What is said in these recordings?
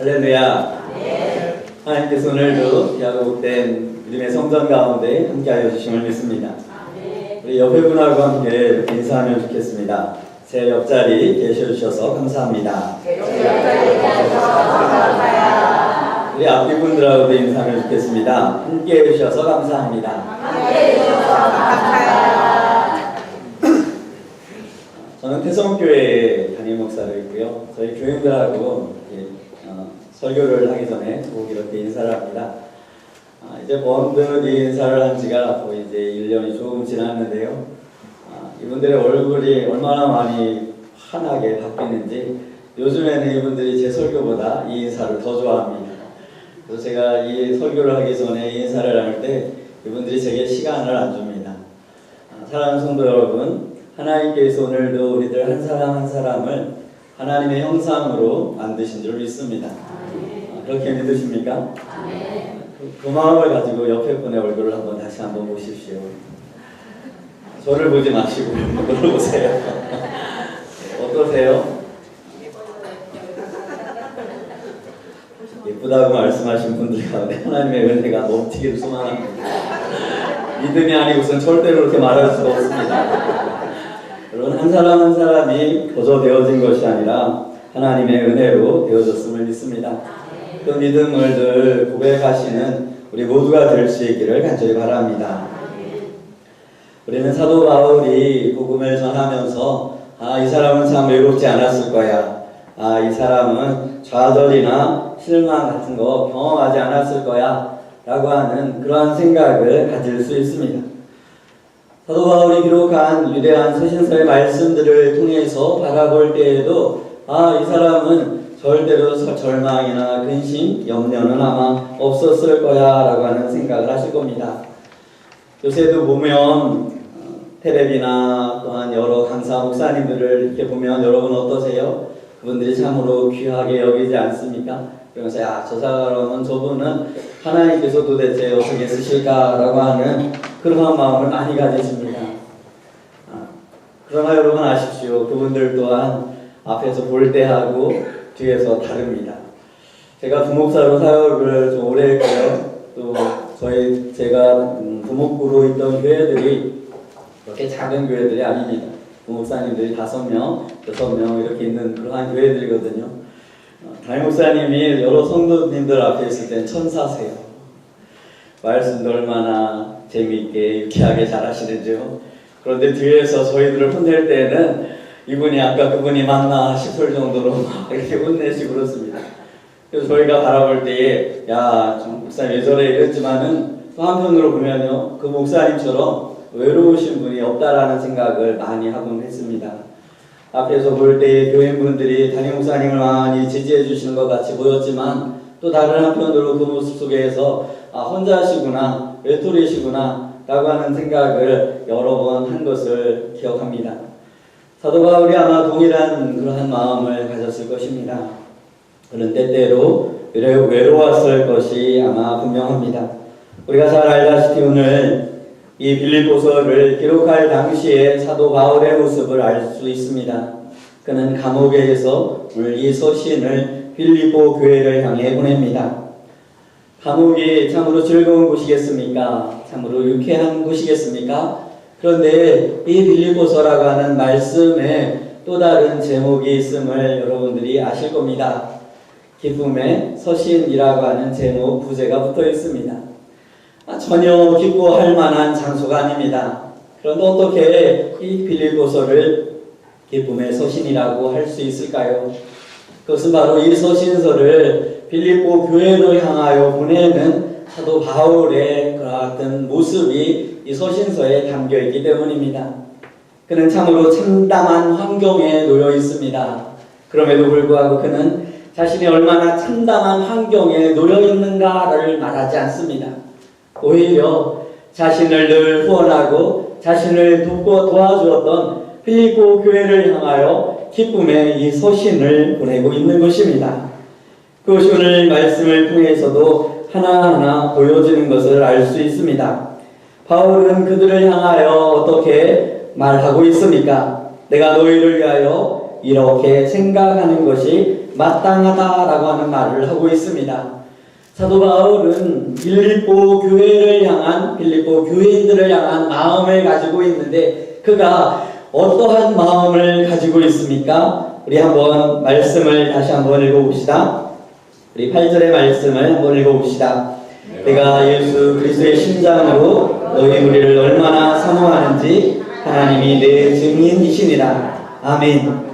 할렐루야. 하나님께서 오늘도 귀하고 복된 믿음의 성전 가운데 함께하여 주심을 믿습니다. 우리 옆에 분하고 함께 이렇게 인사하면 좋겠습니다. 제 옆자리 계셔주셔서 감사합니다. 우리 앞뒤 분들하고도 인사하면 좋겠습니다. 함께 해주셔서 감사합니다. 저는 태성교회에 담임 목사로 있고요. 저희 교인들하고 설교를 하기 전에 꼭 이렇게 인사를 합니다. 이제 번들이 인사를 한 지가 거의 이제 1년이 조금 지났는데요. 이분들의 얼굴이 얼마나 많이 환하게 바뀌는지 요즘에는 이분들이 제 설교보다 이 인사를 더 좋아합니다. 그래서 제가 이 설교를 하기 전에 이 인사를 나눌 때 이분들이 제게 시간을 안 줍니다. 사랑하는 성도 여러분, 하나님께서 오늘도 우리들 한 사람 한 사람을 하나님의 형상으로 만드신 줄 믿습니다. 그렇게 믿으십니까? 그 마음을 가지고 옆에 분의 얼굴을 다시 한번 보십시오. 저를 보지 마시고 얼굴을 보세요. 어떠세요? 예쁘다고 말씀하신 분들 가운데 하나님의 은혜가 넘치기를 소망합니다. 믿음이 아니고선 절대로 그렇게 말할 수가 없습니다. 여러분, 한 사람 한 사람이 거저 되어진 것이 아니라 하나님의 은혜로 되어졌음을 믿습니다. 그 믿음을 늘 고백하시는 우리 모두가 될 수 있기를 간절히 바랍니다. 우리는 사도 바울이 복음을 전하면서 이 사람은 참 외롭지 않았을 거야. 이 사람은 좌절이나 실망 같은 거 경험하지 않았을 거야 라고 하는 그러한 생각을 가질 수 있습니다. 사도 바울이 기록한 위대한 서신서의 말씀들을 통해서 바라볼 때에도 이 사람은 절대로 절망이나 근심, 염려는 아마 없었을 거야 라고 하는 생각을 하실 겁니다. 요새도 보면 텔레비나 또한 여러 강사 목사님들을 이렇게 보면 여러분 어떠세요? 그분들이 참으로 귀하게 여기지 않습니까? 그러면서 저 사람은 저분은 하나님께서 도대체 어떻게 쓰실까라고 하는 그러한 마음을 많이 가지십니다. 그러나 여러분 아십시오. 그분들 또한 앞에서 볼 때하고 뒤에서 다릅니다. 제가 부목사로 사역을 좀 오래 했고요. 또 제가 부목부로 있던 교회들이 그렇게 작은 교회들이 아닙니다. 부목사님들이 5명, 6명 이렇게 있는 그러한 교회들이거든요. 담임 목사님이 여러 성도님들 앞에 있을 땐 천사세요. 말씀도 얼마나 재미있게 유쾌하게 잘하시는지요. 그런데 뒤에서 저희들을 혼낼 때는 이분이 아까 그분이 맞나 싶을 정도로 막 이렇게 혼내시고 그렇습니다. 그래서 저희가 바라볼 때에 목사님 왜 저래 이랬지만은 또 한편으로 보면요, 그 목사님처럼 외로우신 분이 없다라는 생각을 많이 하곤 했습니다. 앞에서 볼 때 교인분들이 담임 목사님을 많이 지지해 주시는 것 같이 보였지만 또 다른 한편으로 그 모습 속에서 혼자시구나, 외톨이시구나 라고 하는 생각을 여러 번 한 것을 기억합니다. 사도 바울이 아마 동일한 그러한 마음을 가졌을 것입니다. 그는 때때로 외로웠을 것이 아마 분명합니다. 우리가 잘 알다시피 오늘 이 빌립보서를 기록할 당시에 사도 바울의 모습을 알 수 있습니다. 그는 감옥에서 오늘 이 서신을 빌립보 교회를 향해 보냅니다. 감옥이 참으로 즐거운 곳이겠습니까? 참으로 유쾌한 곳이겠습니까? 그런데 이 빌립보서라고 하는 말씀에 또 다른 제목이 있음을 여러분들이 아실 겁니다. 기쁨의 서신이라고 하는 제목 부제가 붙어 있습니다. 전혀 기뻐할 만한 장소가 아닙니다. 그런데 어떻게 이 빌립보서를 기쁨의 서신이라고 할 수 있을까요? 그것은 바로 이 서신서를 빌립보 교회를 향하여 보내는 사도 바울의 같은 모습이 이 서신서에 담겨 있기 때문입니다. 그는 참으로 참담한 환경에 놓여 있습니다. 그럼에도 불구하고 그는 자신이 얼마나 참담한 환경에 놓여 있는가를 말하지 않습니다. 오히려 자신을 늘 후원하고 자신을 돕고 도와주었던 빌립보 교회를 향하여 기쁨의 이 서신을 보내고 있는 것입니다. 그것이 오늘 말씀을 통해서도 하나하나 보여지는 것을 알 수 있습니다. 바울은 그들을 향하여 어떻게 말하고 있습니까? 내가 너희를 위하여 이렇게 생각하는 것이 마땅하다라고 하는 말을 하고 있습니다. 사도 바울은 빌립보 교회인들을 향한 마음을 가지고 있는데 그가 어떠한 마음을 가지고 있습니까? 우리 한번 말씀을 다시 한번 읽어봅시다. 우리 8절의 말씀을 한번 읽어봅시다. 내가 예수 그리스도의 심장으로 너희 우리를 얼마나 사모하는지 하나님이 내 증인이시니라. 아멘.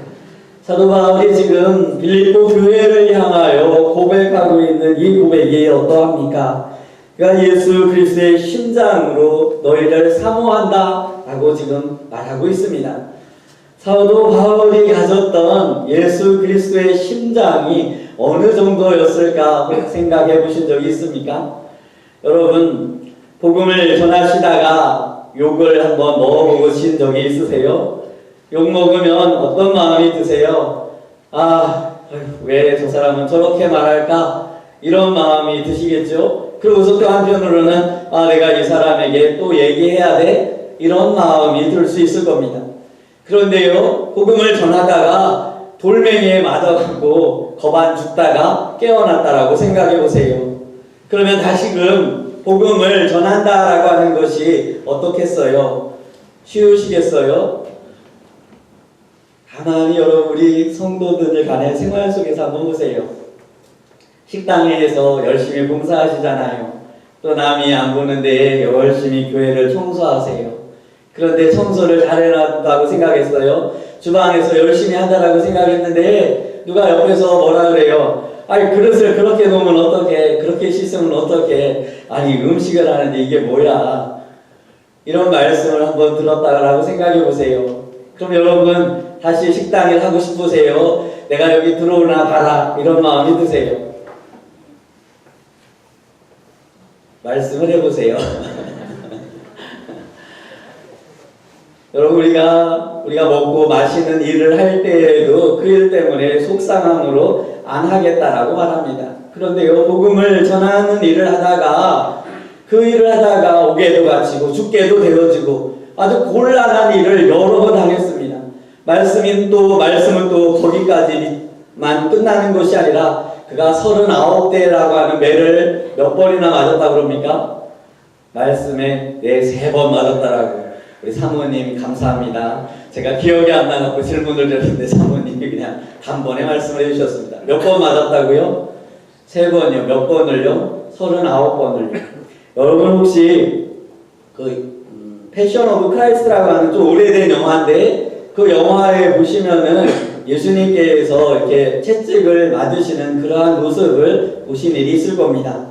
사도 바울이 지금 빌립보 교회를 향하여 고백하고 있는 이 고백이 어떠합니까? 그가 예수 그리스도의 심장으로 너희를 사모한다 라고 지금 말하고 있습니다. 사도 바울이 가졌던 예수 그리스도의 심장이 어느 정도였을까 생각해 보신 적이 있습니까? 여러분, 복음을 전하시다가 욕을 한번 먹어보신 적이 있으세요? 욕 먹으면 어떤 마음이 드세요? 왜 저 사람은 저렇게 말할까? 이런 마음이 드시겠죠? 그러고서 또 한편으로는 내가 이 사람에게 또 얘기해야 돼? 이런 마음이 들 수 있을 겁니다. 그런데요, 복음을 전하다가 돌멩이에 맞아갖고 거반 죽다가 깨어났다라고 생각해 보세요. 그러면 다시금 복음을 전한다라고 하는 것이 어떻겠어요? 쉬우시겠어요? 가만히 여러분 우리 성도들 간의 생활 속에서 한번 보세요. 식당에서 열심히 봉사하시잖아요. 또 남이 안 보는데 열심히 교회를 청소하세요. 그런데 청소를 잘해놨다고 생각했어요. 주방에서 열심히 한다라고 생각했는데 누가 옆에서 뭐라 그래요? 그릇을 그렇게 놓으면 어떡해? 그렇게 씻으면 어떡해? 음식을 하는데 이게 뭐야? 이런 말씀을 한번 들었다라고 생각해 보세요. 그럼 여러분 다시 식당일 하고 싶으세요? 내가 여기 들어오나 봐라 이런 마음이 드세요? 말씀을 해보세요. 여러분 우리가 먹고 마시는 일을 할 때에도 그 일 때문에 속상함으로 안 하겠다라고 말합니다. 그런데요, 복음을 전하는 일을 하다가 그 일을 하다가 오게도 갇히고 죽게도 되어지고 아주 곤란한 일을 여러 번 당했습니다. 말씀은 또 거기까지만 끝나는 것이 아니라 그가 39대라고 하는 매를 몇 번이나 맞았다 그럽니까? 말씀에 3번 맞았다라고. 우리 사모님 감사합니다. 제가 기억이 안 나갖고 질문을 드렸는데 사모님이 그냥 단번에 말씀을 해주셨습니다. 몇 번 맞았다고요? 3번이요. 몇 번을요? 39번을요. 여러분 혹시 패션 오브 크라이스트라고 하는 좀 오래된 영화인데 그 영화에 보시면은 예수님께서 이렇게 채찍을 맞으시는 그러한 모습을 보신 일이 있을 겁니다.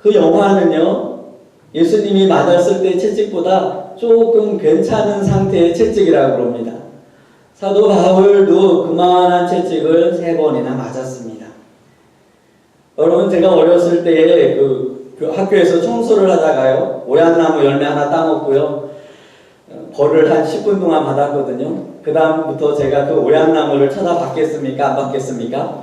그 영화는요, 예수님이 맞았을 때 채찍보다 조금 괜찮은 상태의 채찍이라고 그럽니다. 사도 바울도 그만한 채찍을 3번이나 맞았습니다. 여러분, 제가 어렸을 때에 그 학교에서 청소를 하다가요, 오얏나무 열매 하나 따먹고요, 벌을 한 10분 동안 받았거든요. 그 다음부터 제가 그 오얏나무를 쳐다봤겠습니까? 안 봤겠습니까?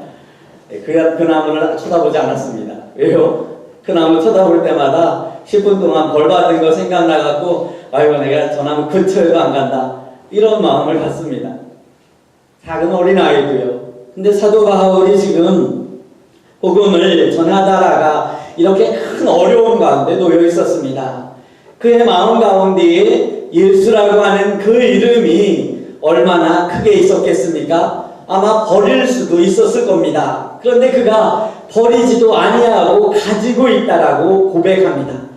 그 나무를 쳐다보지 않았습니다. 왜요? 그 나무 쳐다볼 때마다 10분 동안 벌 받은 거 생각나갖고 내가 저 나무 근처에도 안 간다. 이런 마음을 갖습니다. 작은 어린아이도요. 근데 사도 바울이 지금 복음을 전하다가 이렇게 큰 어려움 가운데 놓여 있었습니다. 그의 마음 가운데에 예수라고 하는 그 이름이 얼마나 크게 있었겠습니까? 아마 버릴 수도 있었을 겁니다. 그런데 그가 버리지도 아니하고 가지고 있다라고 고백합니다.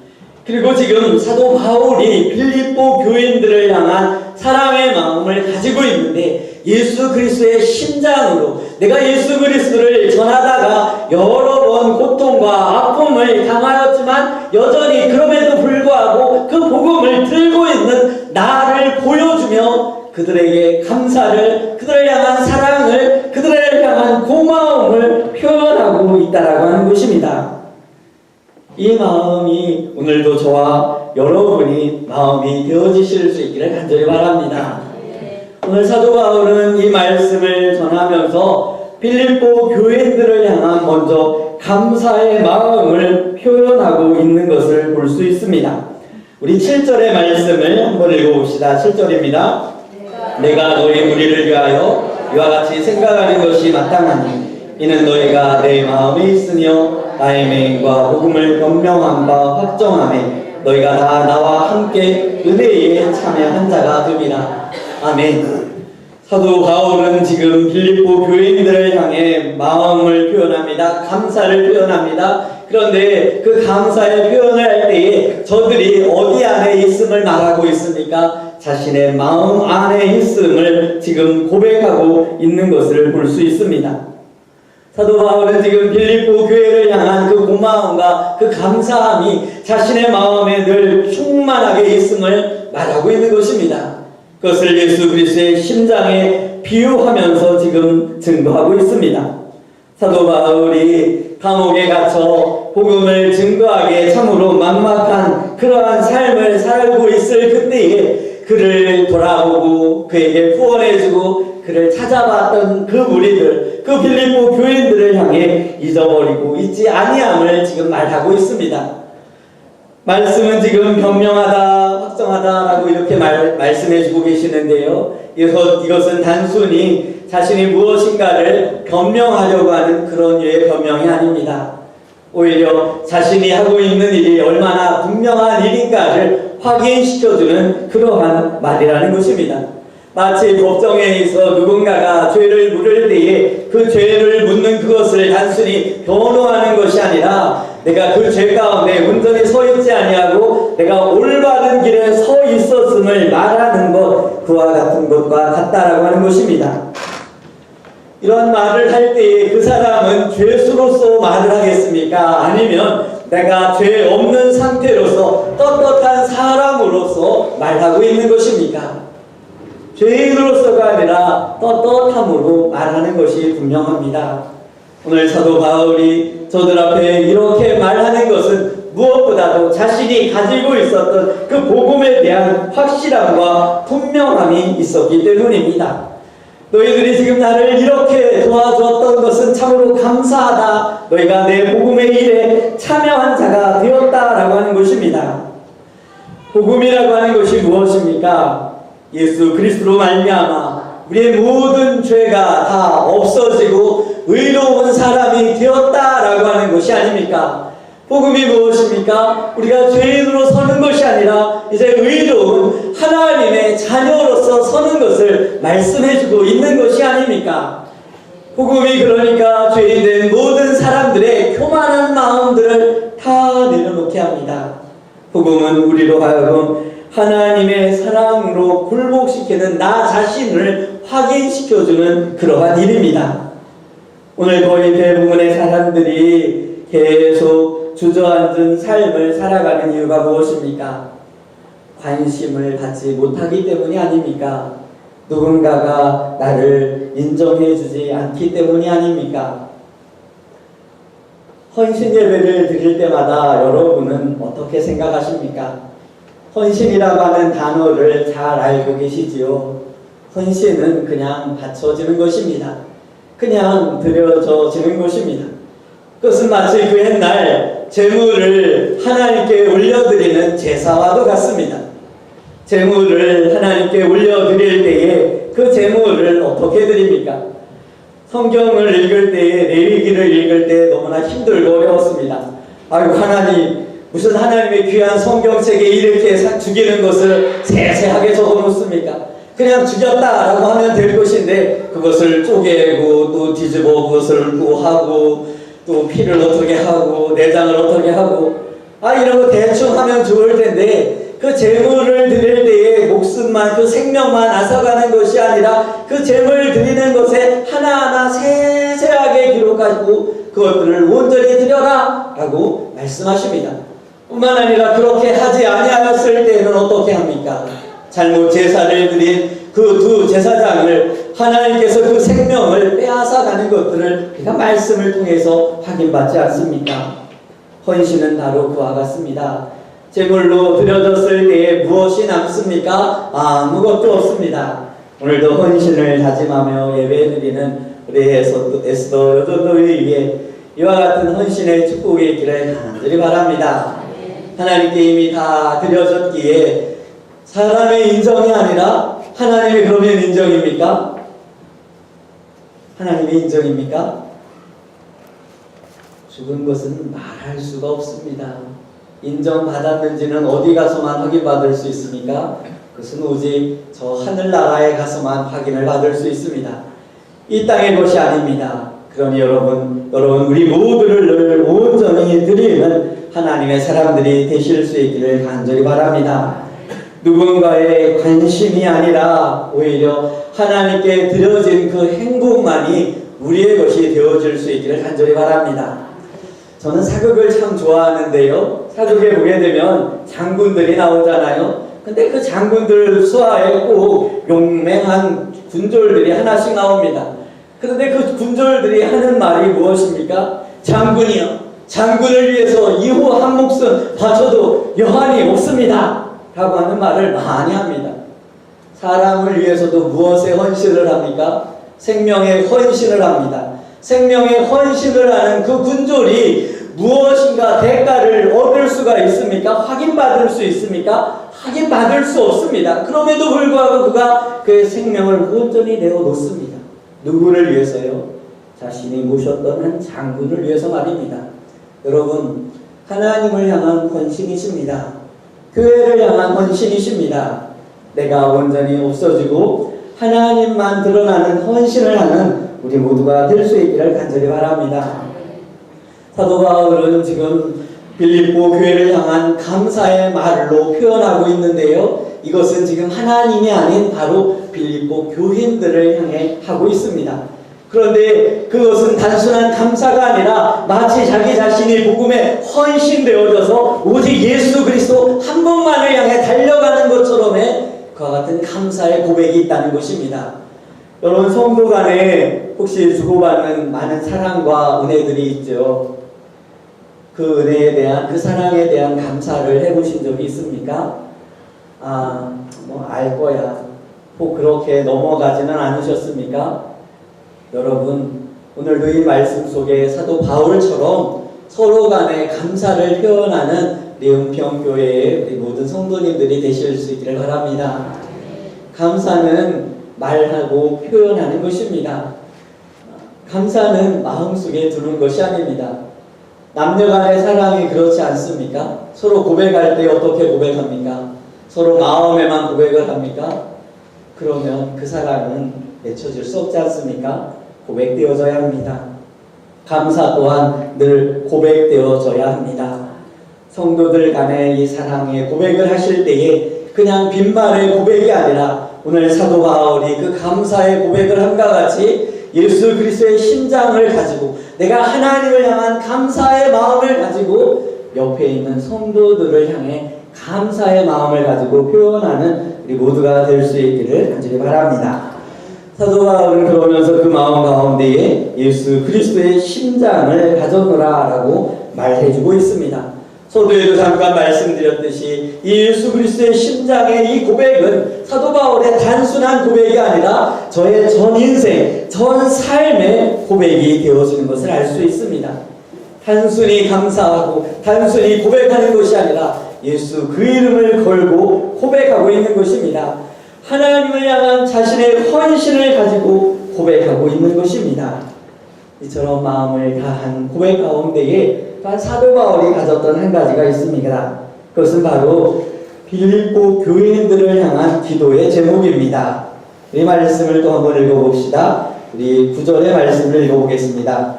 그리고 지금 사도 바울이 빌립보 교인들을 향한 사랑의 마음을 가지고 있는데 예수 그리스도의 심장으로 내가 예수 그리스도를 전하다가 여러 번 고통과 아픔을 당하였지만 여전히 그럼에도 불구하고 그 복음을 들고 있는 나를 보여주며 그들에게 감사를, 그들을 향한 사랑을, 그들을 향한 고마움을 표현하고 있다라고 하는 것입니다. 이 마음이 오늘도 저와 여러분이 마음이 되어지실 수 있기를 간절히 바랍니다. 오늘 사도 바울은 이 말씀을 전하면서 빌립보 교인들을 향한 먼저 감사의 마음을 표현하고 있는 것을 볼 수 있습니다. 우리 7절의 말씀을 한번 읽어봅시다. 7절입니다. 내가 내가 너희 무리를 위하여 이와 같이 생각하는 것이 마땅하니 이는 너희가 내 마음에 있으며 나의 맹인과 복음을 변명함과 확정함에 너희가 다 나와 함께 은혜에 참여한 자가 됨이라. 아멘. 사도 바울은 지금 빌립보 교인들을 향해 마음을 표현합니다. 감사를 표현합니다. 그런데 그 감사의 표현을 할 때에 저들이 어디 안에 있음을 말하고 있습니까? 자신의 마음 안에 있음을 지금 고백하고 있는 것을 볼 수 있습니다. 사도 바울은 지금 빌립보 교회를 향한 그 고마움과 그 감사함이 자신의 마음에 늘 충만하게 있음을 말하고 있는 것입니다. 그것을 예수 그리스도의 심장에 비유하면서 지금 증거하고 있습니다. 사도 바울이 감옥에 갇혀 복음을 증거하기에 참으로 막막한 그러한 삶을 살고 있을 그때에 그를 돌아보고 그에게 후원해주고 그를 찾아봤던 그 무리들, 그 빌립보 교인들을 향해 잊어버리고 잊지 아니함을 지금 말하고 있습니다. 말씀은 지금 변명하다, 확정하다라고 이렇게 말씀해주고 계시는데요. 이것은 단순히 자신이 무엇인가를 변명하려고 하는 그런 류의 변명이 아닙니다. 오히려 자신이 하고 있는 일이 얼마나 분명한 일인가를 확인시켜주는 그러한 말이라는 것입니다. 마치 법정에 있어 누군가가 죄를 물을 때에 그 죄를 묻는 그것을 단순히 변호하는 것이 아니라 내가 그 죄 가운데 온전히 서 있지 아니하고 내가 올바른 길에 서 있었음을 말하는 것, 그와 같은 것과 같다라고 하는 것입니다. 이런 말을 할 때에 그 사람은 죄수로서 말을 하겠습니까? 아니면 내가 죄 없는 상태로서 떳떳한 사람으로서 말하고 있는 것입니까? 죄인으로서가 아니라 떳떳함으로 말하는 것이 분명합니다. 오늘 사도 바울이 저들 앞에 이렇게 말하는 것은 무엇보다도 자신이 가지고 있었던 그 복음에 대한 확실함과 분명함이 있었기 때문입니다. 너희들이 지금 나를 이렇게 도와주었던 것은 참으로 감사하다. 너희가 내 복음의 일에 참여한 자가 되었다라고 하는 것입니다. 복음이라고 하는 것이 무엇입니까? 예수 그리스도로 말미암아 우리의 모든 죄가 다 없어지고 의로운 사람이 되었다라고 하는 것이 아닙니까? 복음이 무엇입니까? 우리가 죄인으로 서는 것이 아니라 이제 의로운 하나님의 자녀로서 서는 것을 말씀해주고 있는 것이 아닙니까? 복음이 그러니까 죄인된 모든 사람들의 교만한 마음들을 다 내려놓게 합니다. 복음은 우리로 하여금 하나님의 사랑으로 굴복시키는 나 자신을 확인시켜주는 그러한 일입니다. 오늘 거의 대부분의 사람들이 계속 주저앉은 삶을 살아가는 이유가 무엇입니까? 관심을 받지 못하기 때문이 아닙니까? 누군가가 나를 인정해주지 않기 때문이 아닙니까? 헌신 예배를 드릴 때마다 여러분은 어떻게 생각하십니까? 헌신이라고 하는 단어를 잘 알고 계시지요? 헌신은 그냥 바쳐지는 것입니다. 그냥 드려져지는 것입니다. 그것은 마치 그 옛날 제물을 하나님께 올려드리는 제사와도 같습니다. 제물을 하나님께 올려드릴 때에 그 제물을 어떻게 드립니까? 성경을 읽을 때에 레위기를 읽을 때 너무나 힘들고 어려웠습니다. 아이고 하나님, 무슨 하나님의 귀한 성경책에 이렇게 죽이는 것을 세세하게 적어놓습니까? 그냥 죽였다라고 하면 될 것인데 그것을 쪼개고 또 뒤집어 그것을 또 하고 또 피를 어떻게 하고 내장을 어떻게 하고 이런 거 대충 하면 좋을 텐데 그 제물을 드릴 때에 목숨만 그 생명만 앗아가는 것이 아니라 그 제물 드리는 것에 하나하나 세세하게 기록하고 그것들을 온전히 드려라 라고 말씀하십니다. 뿐만 아니라 그렇게 하지 아니하였을 때는 어떻게 합니까? 잘못 제사를 드린 그 두 제사장을 하나님께서 그 생명을 빼앗아 가는 것들을 우리가 말씀을 통해서 확인받지 않습니까? 헌신은 바로 그와 같습니다. 제물로 드려졌을 때에 무엇이 남습니까? 아무것도 없습니다. 오늘도 헌신을 다짐하며 예배드리는 우리 에스더 여전도를 위해 이와 같은 헌신의 축복이 있기를 간절히 바랍니다. 하나님께 이미 다 드려졌기에 사람의 인정이 아니라 하나님이 그러면 인정입니까? 하나님의 인정입니까? 죽은 것은 말할 수가 없습니다. 인정받았는지는 어디 가서만 확인받을 수 있습니까? 그것은 오직 저 하늘나라에 가서만 확인을 받을 수 있습니다. 이 땅의 것이 아닙니다. 그러니 여러분 우리 모두를 늘 온전히 드리는 하나님의 사람들이 되실 수 있기를 간절히 바랍니다. 누군가의 관심이 아니라 오히려 하나님께 드려진 그 행복만이 우리의 것이 되어질 수 있기를 간절히 바랍니다. 저는 사극을 참 좋아하는데요. 사극에 보게 되면 장군들이 나오잖아요. 근데 그 장군들 수하에 꼭 용맹한 군졸들이 하나씩 나옵니다. 그런데 그 군졸들이 하는 말이 무엇입니까? 장군이요, 장군을 위해서 이호 한 목숨 바쳐도 여한이 없습니다 라고 하는 말을 많이 합니다. 사람을 위해서도 무엇에 헌신을 합니까? 생명에 헌신을 합니다. 생명에 헌신을 하는 그 군졸이 무엇인가 대가를 얻을 수가 있습니까? 확인받을 수 있습니까? 확인받을 수 없습니다. 그럼에도 불구하고 그가 그의 생명을 온전히 내어놓습니다. 누구를 위해서요? 자신이 모셨던 한 장군을 위해서 말입니다. 여러분, 하나님을 향한 헌신이십니다. 교회를 향한 헌신이십니다. 내가 온전히 없어지고 하나님만 드러나는 헌신을 하는 우리 모두가 될 수 있기를 간절히 바랍니다. 사도 바울은 지금 빌립보 교회를 향한 감사의 말로 표현하고 있는데요. 이것은 지금 하나님이 아닌 바로 빌립보 교인들을 향해 하고 있습니다. 그런데 그것은 단순한 감사가 아니라 마치 자기 자신이 복음에 헌신되어져서 오직 예수 그리스도 한 분만을 향해 달려가는 것처럼의 그와 같은 감사의 고백이 있다는 것입니다. 여러분, 성도 간에 혹시 주고받는 많은 사랑과 은혜들이 있죠. 그 은혜에 대한, 그 사랑에 대한 감사를 해보신 적이 있습니까? 알 거야. 꼭 그렇게 넘어가지는 않으셨습니까? 여러분, 오늘도 이 말씀 속에 사도 바울처럼 서로 간에 감사를 표현하는 우리 은평교회의 우리 모든 성도님들이 되실 수 있기를 바랍니다. 감사는 말하고 표현하는 것입니다. 감사는 마음속에 두는 것이 아닙니다. 남녀 간의 사랑이 그렇지 않습니까? 서로 고백할 때 어떻게 고백합니까? 서로 마음에만 고백을 합니까? 그러면 그 사랑은 맺혀질 수 없지 않습니까? 고백되어져야 합니다. 감사 또한 늘 고백되어져야 합니다. 성도들 간의 이 사랑의 고백을 하실 때에 그냥 빈말의 고백이 아니라 오늘 사도 바울이 그 감사의 고백을 함과 같이 예수 그리스도의 심장을 가지고 내가 하나님을 향한 감사의 마음을 가지고 옆에 있는 성도들을 향해 감사의 마음을 가지고 표현하는 우리 모두가 될 수 있기를 간절히 바랍니다. 사도 바울은 그러면서 그 마음 가운데에 예수 그리스도의 심장을 가져노라 라고 말해주고 있습니다. 서두에도 잠깐 말씀드렸듯이 예수 그리스도의 심장의 이 고백은 사도 바울의 단순한 고백이 아니라 저의 전 인생, 전 삶의 고백이 되어지는 것을 알 수 있습니다. 단순히 감사하고 단순히 고백하는 것이 아니라 예수 그 이름을 걸고 고백하고 있는 것입니다. 하나님을 향한 자신의 헌신을 가지고 고백하고 있는 것입니다. 이처럼 마음을 다한 고백 가운데에 사도 바울이 가졌던 한 가지가 있습니다. 그것은 바로 빌립보 교인들을 향한 기도의 제목입니다. 이 말씀을 또 한번 읽어봅시다. 우리 9절의 말씀을 읽어보겠습니다.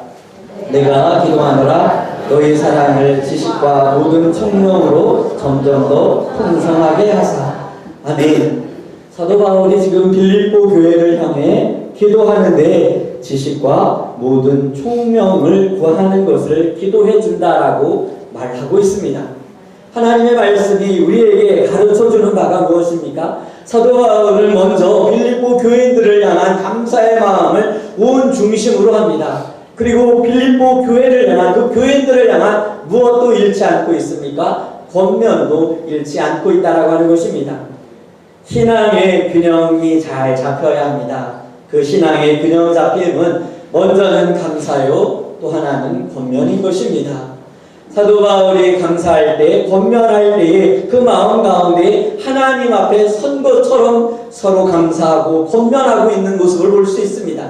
내가 기도하노라 너희 사랑을 지식과 모든 총명으로 점점 더 풍성하게 하사. 아멘. 사도 바울이 지금 빌립보 교회를 향해 기도하는데 지식과 모든 총명을 구하는 것을 기도해 준다라고 말하고 있습니다. 하나님의 말씀이 우리에게 가르쳐주는 바가 무엇입니까? 사도 바울은 먼저 빌립보 교인들을 향한 감사의 마음을 온 중심으로 합니다. 그리고 빌립보 교회를 향한 그 교인들을 향한 무엇도 잃지 않고 있습니까? 권면도 잃지 않고 있다라고 하는 것입니다. 신앙의 균형이 잘 잡혀야 합니다. 그 신앙의 균형 잡힘은 먼저는 감사요, 또 하나는 권면인 것입니다. 사도 바울이 감사할 때, 권면할 때에 그 마음 가운데 하나님 앞에 선 것처럼 서로 감사하고 권면하고 있는 모습을 볼 수 있습니다.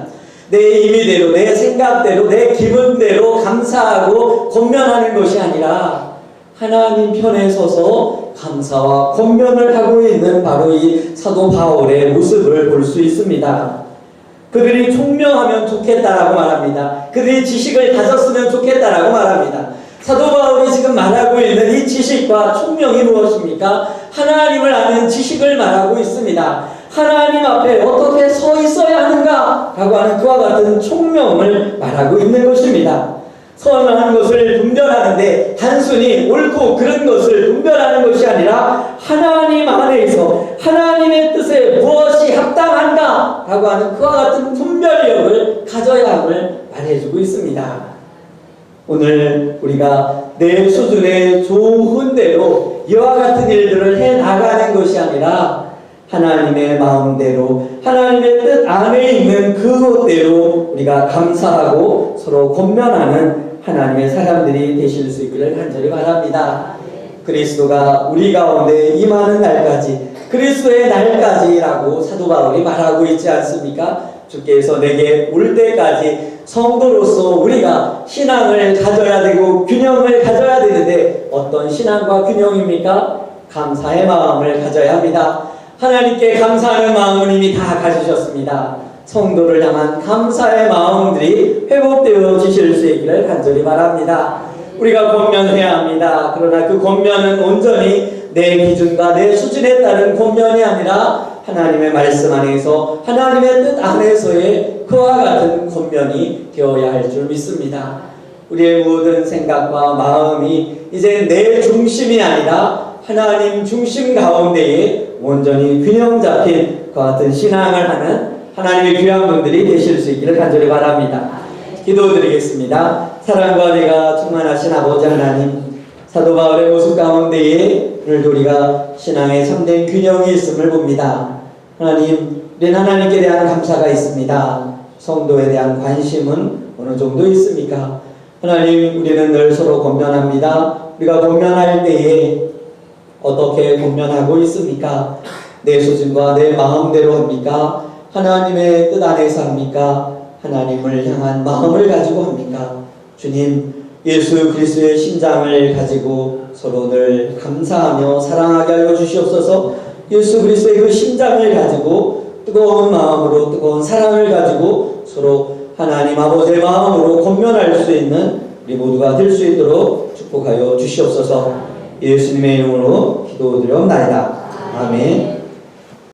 내 임의대로, 내 생각대로, 내 기분대로 감사하고 권면하는 것이 아니라 하나님 편에 서서 감사와 권면을 하고 있는 바로 이 사도 바울의 모습을 볼 수 있습니다. 그들이 총명하면 좋겠다라고 말합니다. 그들이 지식을 가졌으면 좋겠다라고 말합니다. 사도 바울이 지금 말하고 있는 이 지식과 총명이 무엇입니까? 하나님을 아는 지식을 말하고 있습니다. 하나님 앞에 어떻게 서 있어야 하는가? 라고 하는 그와 같은 총명을 말하고 있는 것입니다. 선한 것을 분별하는데 단순히 옳고 그른 것을 분별하는 것이 아니라 하나님 안에서 하나님의 뜻에 무엇이 합당한가? 라고 하는 그와 같은 분별력을 가져야 함을 말해주고 있습니다. 오늘 우리가 내 수준의 좋은 대로 이와 같은 일들을 해나가는 것이 아니라 하나님의 마음대로 하나님의 뜻 안에 있는 그것대로 우리가 감사하고 서로 권면하는 하나님의 사람들이 되실 수 있기를 간절히 바랍니다. 그리스도가 우리 가운데 임하는 날까지, 그리스도의 날까지라고 사도 바울이 말하고 있지 않습니까? 주께서 내게 올 때까지 성도로서 우리가 신앙을 가져야 되고 균형을 가져야 되는데 어떤 신앙과 균형입니까? 감사의 마음을 가져야 합니다. 하나님께 감사하는 마음은 이미 다 가지셨습니다. 성도를 향한 감사의 마음들이 회복되어 지실 수 있기를 간절히 바랍니다. 우리가 권면해야 합니다. 그러나 그 권면은 온전히 내 기준과 내 수준에 따른 권면이 아니라 하나님의 말씀 안에서 하나님의 뜻 안에서의 그와 같은 권면이 되어야 할 줄 믿습니다. 우리의 모든 생각과 마음이 이제 내 중심이 아니라 하나님 중심 가운데에 온전히 균형 잡힌 그와 같은 신앙을 하는 하나님의 귀한 분들이 되실 수 있기를 간절히 바랍니다. 기도드리겠습니다. 사랑과 은혜가 충만하신 아버지 하나님, 사도 바울의 모습 가운데에 오늘도 우리가 신앙의 참된 균형이 있음을 봅니다. 하나님, 우리는 하나님께 대한 감사가 있습니다. 성도에 대한 관심은 어느 정도 있습니까? 하나님, 우리는 늘 서로 권면합니다. 우리가 권면할 때에 어떻게 권면하고 있습니까? 내 수준과 내 마음대로 합니까? 하나님의 뜻 안에서 합니까? 하나님을 향한 마음을 가지고 합니까? 주님, 예수 그리스도의 심장을 가지고 서로 늘 감사하며 사랑하게 하여 주시옵소서. 예수 그리스도의 그 심장을 가지고 뜨거운 마음으로 뜨거운 사랑을 가지고 서로 하나님 아버지의 마음으로 권면할 수 있는 우리 모두가 될 수 있도록 축복하여 주시옵소서. 예수님의 이름으로 기도드려옵나이다. 아멘.